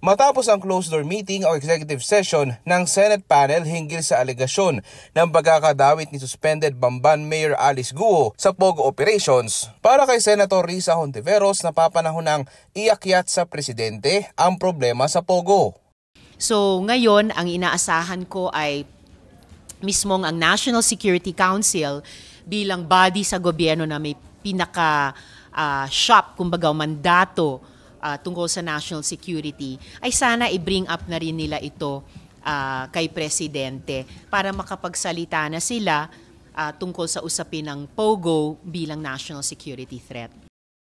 Matapos ang closed-door meeting o executive session ng Senate panel hinggil sa alegasyon ng pagkakadawit ni suspended Bamban Mayor Alice Guo sa POGO operations, para kay Senator Risa Hontiveros napapanahon ng iakyat sa presidente ang problema sa POGO. So ngayon, ang inaasahan ko ay mismong ang National Security Council bilang body sa gobyerno na may pinaka-shop, kumbaga mandato, tungkol sa national security, ay sana i-bring up na rin nila ito kay Presidente para makapagsalita na sila tungkol sa usapin ng POGO bilang national security threat.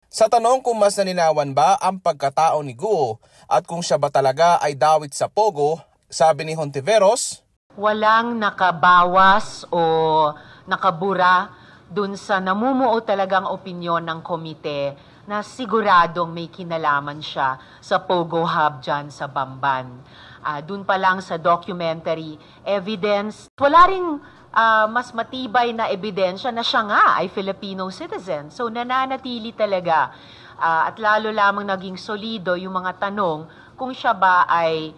Sa tanong kung mas naninawan ba ang pagkatao ni Guo at kung siya ba talaga ay dawit sa POGO, sabi ni Hontiveros, walang nakabawas o nakabura dun sa namumuo talagang opinyon ng komite na siguradong may kinalaman siya sa POGO Hub dyan sa Bamban. Dun pa lang sa documentary evidence, wala ring mas matibay na ebidensya na siya nga ay Filipino citizen. So nananatili talaga at lalo lamang naging solido yung mga tanong kung siya ba ay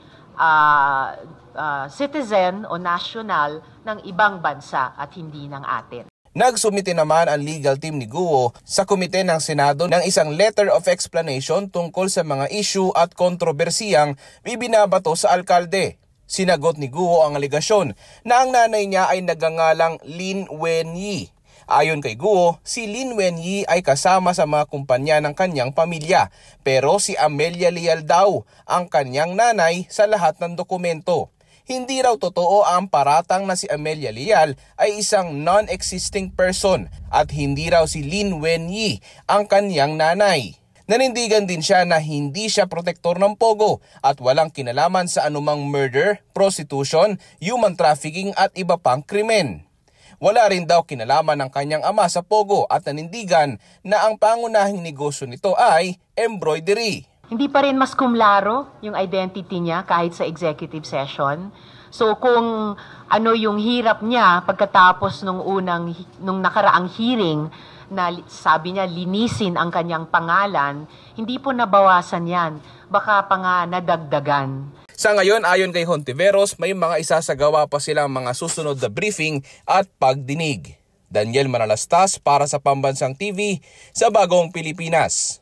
citizen o national ng ibang bansa at hindi ng atin. Nagsumite naman ang legal team ni Guo sa komite ng Senado ng isang letter of explanation tungkol sa mga issue at kontrobersiyang bibinabato sa alkalde. Sinagot ni Guo ang alegasyon na ang nanay niya ay nagngangalang Lin Wenyi. Ayon kay Guo, si Lin Wenyi ay kasama sa mga kumpanya ng kanyang pamilya, pero si Amelia Leal daw ang kanyang nanay sa lahat ng dokumento. Hindi raw totoo ang paratang na si Amelia Leal ay isang non-existing person at hindi raw si Lin Wenyi ang kanyang nanay. Nanindigan din siya na hindi siya protektor ng POGO at walang kinalaman sa anumang murder, prostitution, human trafficking at iba pang krimen. Wala rin daw kinalaman ng kanyang ama sa POGO at nanindigan na ang pangunahing negosyo nito ay embroidery. Hindi pa rin mas kumlaro yung identity niya kahit sa executive session. So kung ano yung hirap niya pagkatapos nung nakaraang hearing na sabi niya linisin ang kanyang pangalan, hindi po nabawasan yan. Baka pa nga nadagdagan. Sa ngayon, ayon kay Hontiveros, may mga isasagawa pa silang mga susunod na briefing at pagdinig. Daniel Manalastas para sa Pambansang TV sa Bagong Pilipinas.